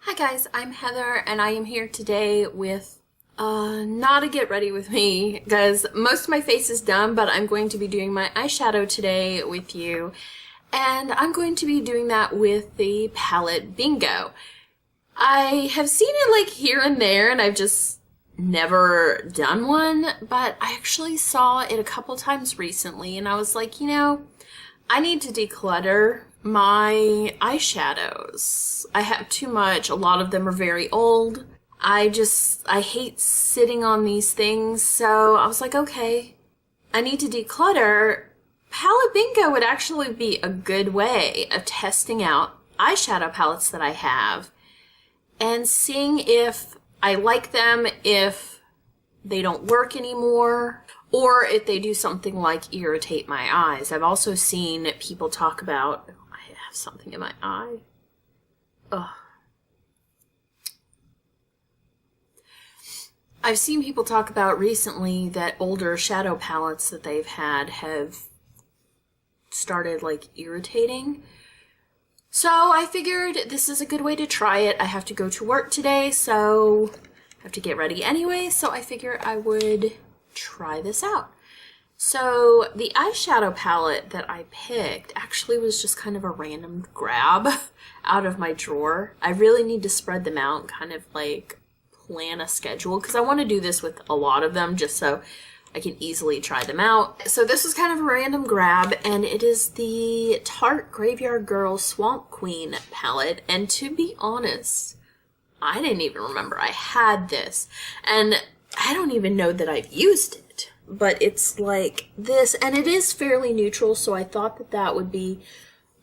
Hi guys, I'm Heather and I am here today with not a get ready with me because most of my face is done, but I'm going to be doing my eyeshadow today with you, and I'm going to be doing that with the palette Bingo. I have seen it like here and there and I've just never done one, but I actually saw it a couple times recently and I was like, I need to declutter my eyeshadows. I have too much. A lot of them are very old. I hate sitting on these things, so I was like, okay, I need to declutter. Palette Bingo would actually be a good way of testing out eyeshadow palettes that I have and seeing if I like them, if they don't work anymore, or if they do something like irritate my eyes. I've also seen people talk about, I have something in my eye. Ugh. I've seen people talk about recently that older shadow palettes that they've had have started like irritating. So I figured this is a good way to try it. I have to go to work today, so I have to get ready anyway, so I figured I would try this out. So the eyeshadow palette that I picked actually was just kind of a random grab out of my drawer. I really need to spread them out, kind of like plan a schedule, because I want to do this with a lot of them just so I can easily try them out. So this was kind of a random grab, and it is the Tarte Graveyard Girl Swamp Queen palette, and to be honest, I didn't even remember I had this, and I don't even know that I've used it, but it's like this, and it is fairly neutral, so I thought that that would be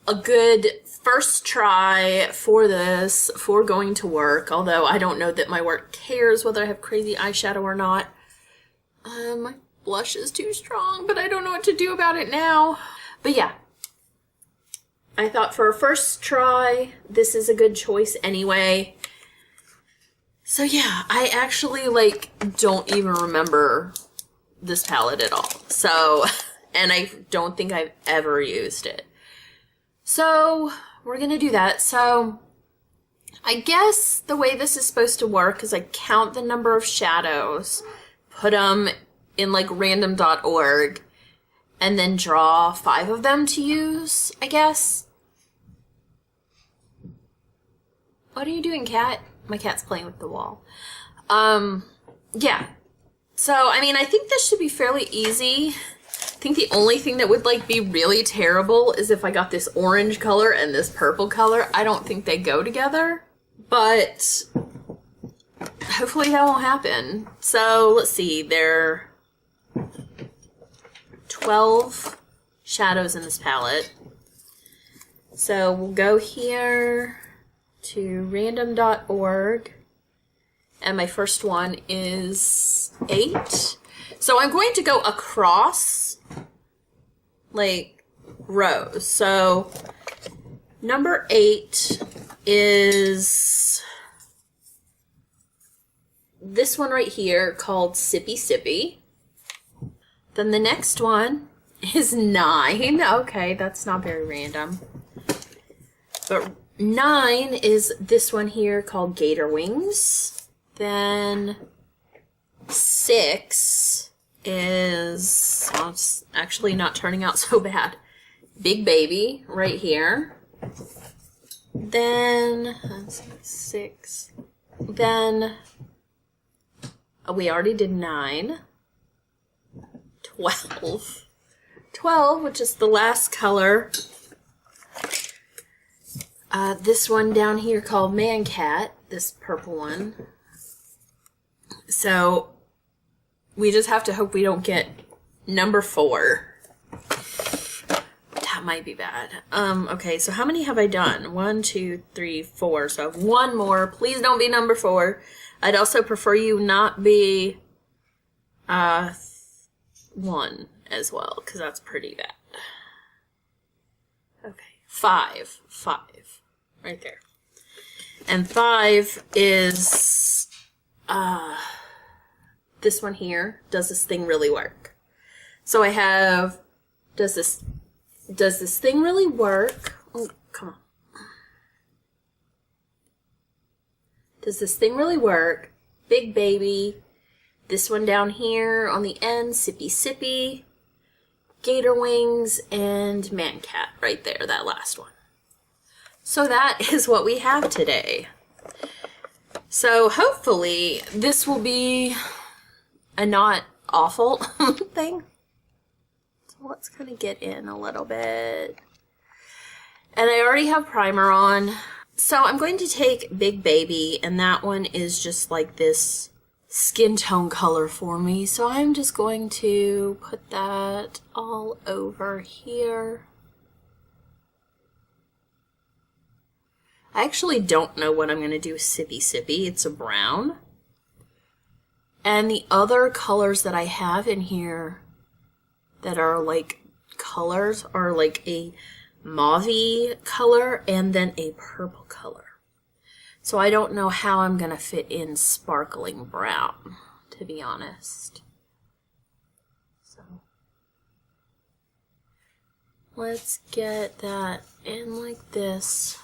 a good first try for this, for going to work, although I don't know that my work cares whether I have crazy eyeshadow or not. My blush is too strong, but I don't know what to do about it now. But yeah, I thought for a first try, this is a good choice anyway. So yeah, I actually don't even remember this palette at all. So, and I don't think I've ever used it. So we're gonna do that. So I guess the way this is supposed to work is I count the number of shadows, put them in like random.org, and then draw 5 of them to use, I guess. What are you doing, cat? My cat's playing with the wall. Yeah. So, I mean, I think this should be fairly easy. I think the only thing that would be really terrible is if I got this orange color and this purple color. I don't think they go together, but hopefully that won't happen. So, let's see. There are 12 shadows in this palette. So, we'll go here to random.org, and my first one is 8. So I'm going to go across rows. So number 8 is this one right here called Sippy Sippy. Then the next one is 9. Okay, that's not very random. But 9 is this one here called Gator Wings. Then 6 is, well, it's actually not turning out so bad, Big Baby right here. Then 6. Then we already did 9. 12, which is the last color. This one down here called Man Cat, this purple one. So we just have to hope we don't get number 4. That might be bad. Okay, so how many have I done? 1, 2, 3, 4. So I have one more. Please don't be number 4. I'd also prefer you not be 1 as well, because that's pretty bad. Okay, 5. Right there. And 5 is this one here. Does this thing really work? So I have, does this thing really work? Oh, come on. Does this thing really work? Big Baby. This one down here on the end, Sippy Sippy. Gator Wings, and Man Cat right there, that last one. So that is what we have today. So hopefully this will be a not awful thing. So let's kind of get in a little bit. And I already have primer on. So I'm going to take Big Baby, and that one is just like this skin tone color for me, so I'm just going to put that all over here. I actually don't know what I'm going to do with Sippy Sippy. It's a brown. And the other colors that I have in here that are like colors are like a mauve-y color and then a purple color. So I don't know how I'm going to fit in sparkling brown, to be honest. So let's get that in like this.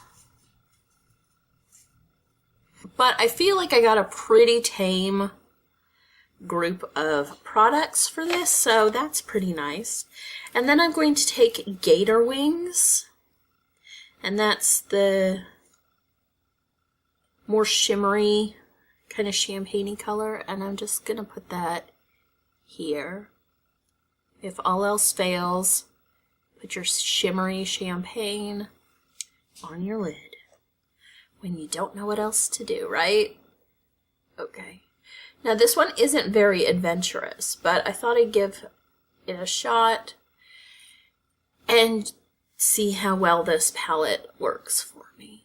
But I feel like I got a pretty tame group of products for this, so that's pretty nice. And then I'm going to take Gator Wings, and that's the more shimmery kind of champagne-y color, and I'm just gonna put that here. If all else fails, put your shimmery champagne on your lid when you don't know what else to do, right? Okay. Now this one isn't very adventurous, but I thought I'd give it a shot and see how well this palette works for me.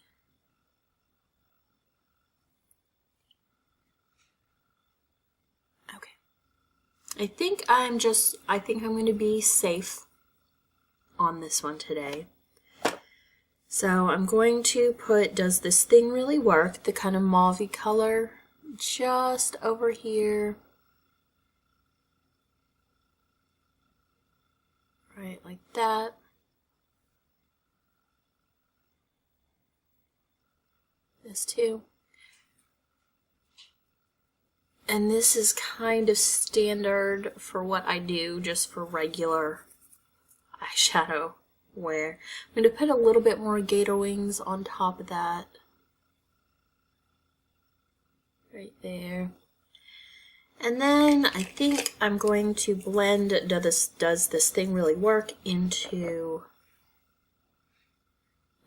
I think I'm going to be safe on this one today. So I'm going to put Does This Thing Really Work, the kind of mauve-y color, just over here. Right, like that. This too. And this is kind of standard for what I do, just for regular eyeshadow wear. I'm going to put a little bit more Gator Wings on top of that. Right there. And then I think I'm going to blend Does This Thing Really Work into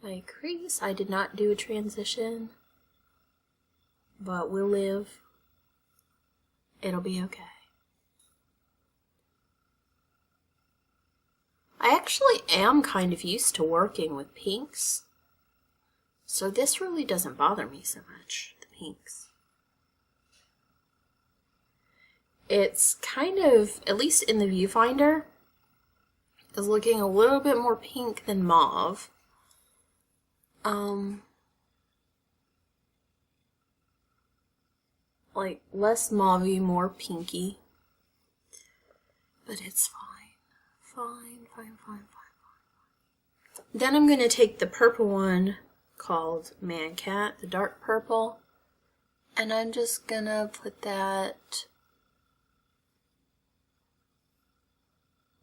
my crease. I did not do a transition, but we'll live. It'll be okay. I actually am kind of used to working with pinks, so this really doesn't bother me so much, the pinks. It's kind of, at least in the viewfinder, is looking a little bit more pink than mauve. Like less mauve-y, more pinky. But it's fine. Fine. Then I'm going to take the purple one called Man Cat, the dark purple, and I'm just going to put that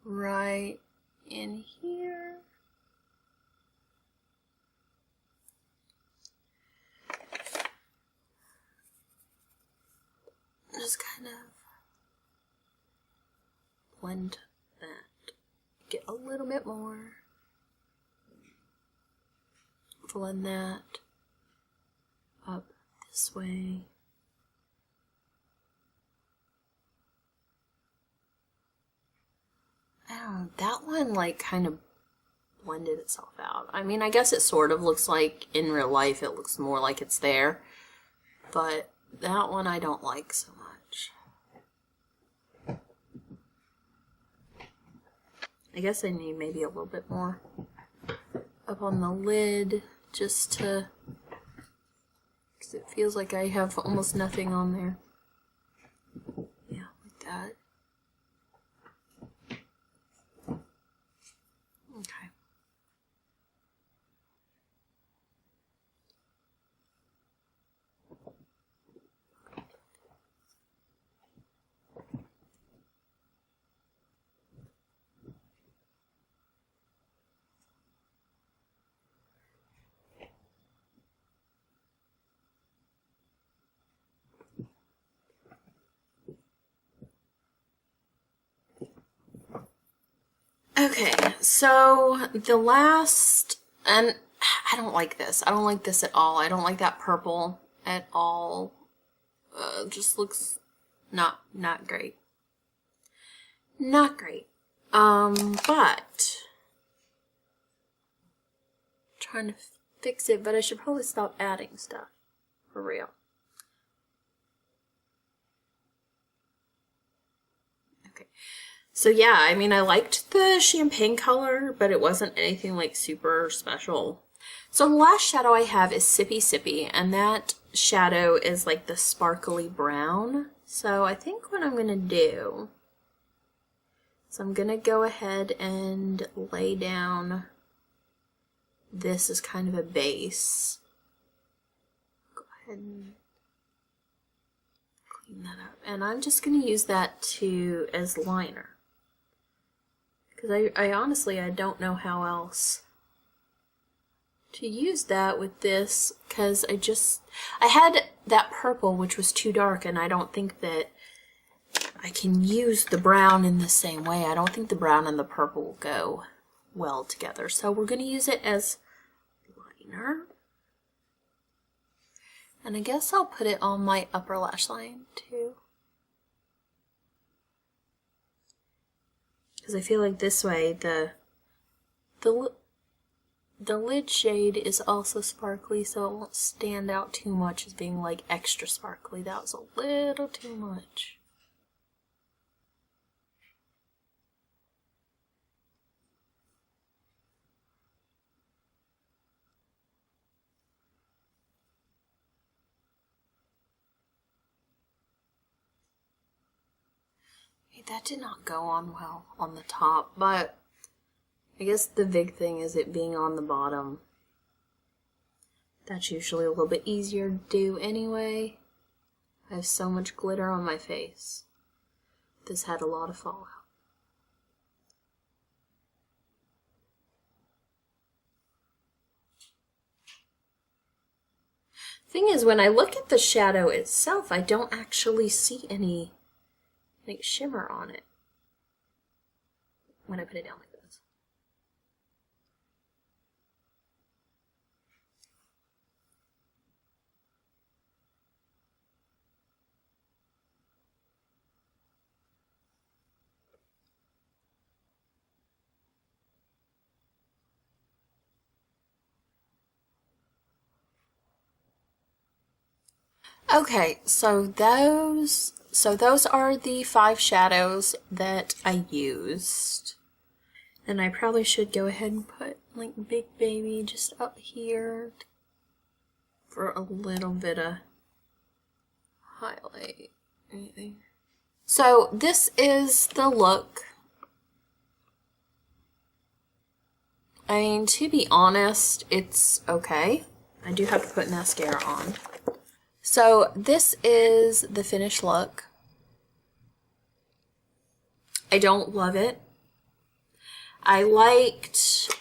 right in here. Just kind of blend that. Get a little bit more. Blend that up this way. I don't know, that one like kind of blended itself out. I mean, I guess it sort of looks like in real life it looks more like it's there, but that one I don't like so much. I guess I need maybe a little bit more up on the lid just to, because it feels like I have almost nothing on there. Yeah, like that. Okay. Okay, so the last, and I don't like this. I don't like this at all. I don't like that purple at all. Just looks not great. Not great. But trying to fix it, but I should probably stop adding stuff for real. Okay. So yeah, I mean, I liked the champagne color, but it wasn't anything like super special. So the last shadow I have is Sippy Sippy, and that shadow is like the sparkly brown. So I think what I'm going to do is I'm going to go ahead and lay down this as kind of a base. Go ahead and clean that up. And I'm just going to use that as liner. Because I honestly, I don't know how else to use that with this, because I had that purple which was too dark, and I don't think that I can use the brown in the same way. I don't think the brown and the purple will go well together. So we're going to use it as liner. And I guess I'll put it on my upper lash line too. Because I feel like this way the lid shade is also sparkly, so it won't stand out too much as being like extra sparkly. That was a little too much. That did not go on well on the top, but I guess the big thing is it being on the bottom. That's usually a little bit easier to do anyway. I have so much glitter on my face. This had a lot of fallout. Thing is, when I look at the shadow itself, I don't actually see any like shimmer on it when I put it down like this. Okay, so those are the 5 shadows that I used. And I probably should go ahead and put like Big Baby just up here for a little bit of highlight. So this is the look. I mean, to be honest, it's okay. I do have to put mascara on. So this is the finished look. I don't love it. I liked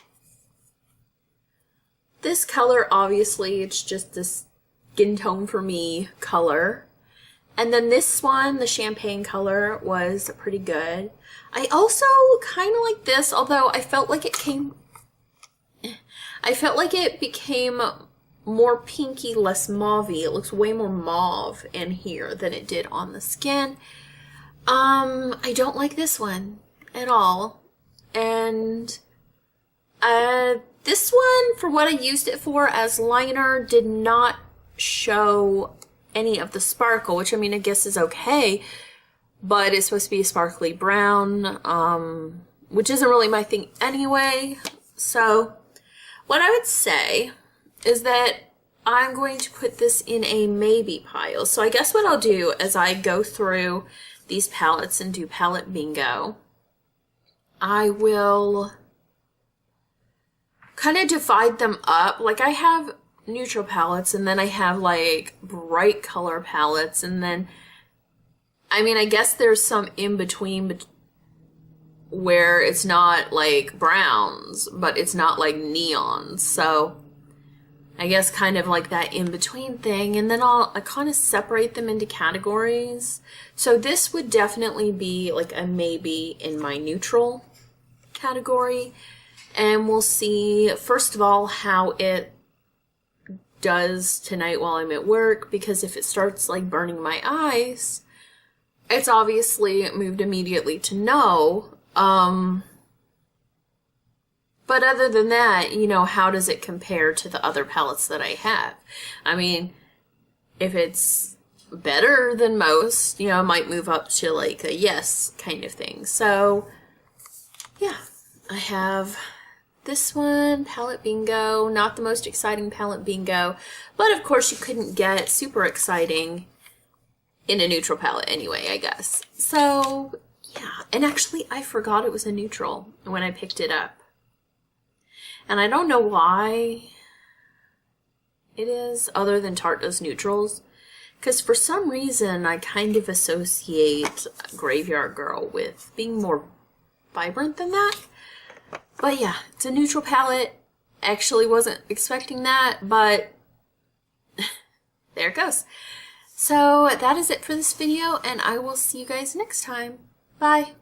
this color, obviously, it's just this skin tone for me color. And then this one, the champagne color, was pretty good. I also kind of like this, although I felt like it became more pinky, less mauve-y. It looks way more mauve in here than it did on the skin. I don't like this one at all. And this one, for what I used it for as liner, did not show any of the sparkle, which I mean, I guess is okay, but it's supposed to be a sparkly brown, which isn't really my thing anyway. So what I would say is that I'm going to put this in a maybe pile. So I guess what I'll do as I go through these palettes and do palette bingo, I will kind of divide them up. Like I have neutral palettes, and then I have like bright color palettes, and then I mean, I guess there's some in between where it's not like browns, but it's not like neons. So I guess kind of like that in-between thing, and then I kind of separate them into categories. So this would definitely be like a maybe in my neutral category. And we'll see, first of all, how it does tonight while I'm at work, because if it starts like burning my eyes, it's obviously moved immediately to no. But other than that, you know, how does it compare to the other palettes that I have? I mean, if it's better than most, you know, I might move up to like a yes kind of thing. So, yeah, I have this one, Palette Bingo. Not the most exciting Palette Bingo, but of course you couldn't get super exciting in a neutral palette anyway, I guess. So, yeah, and actually I forgot it was a neutral when I picked it up. And I don't know why it is, other than Tarte does neutrals. Because for some reason, I kind of associate Graveyard Girl with being more vibrant than that. But yeah, it's a neutral palette. Actually wasn't expecting that, but there it goes. So that is it for this video, and I will see you guys next time. Bye!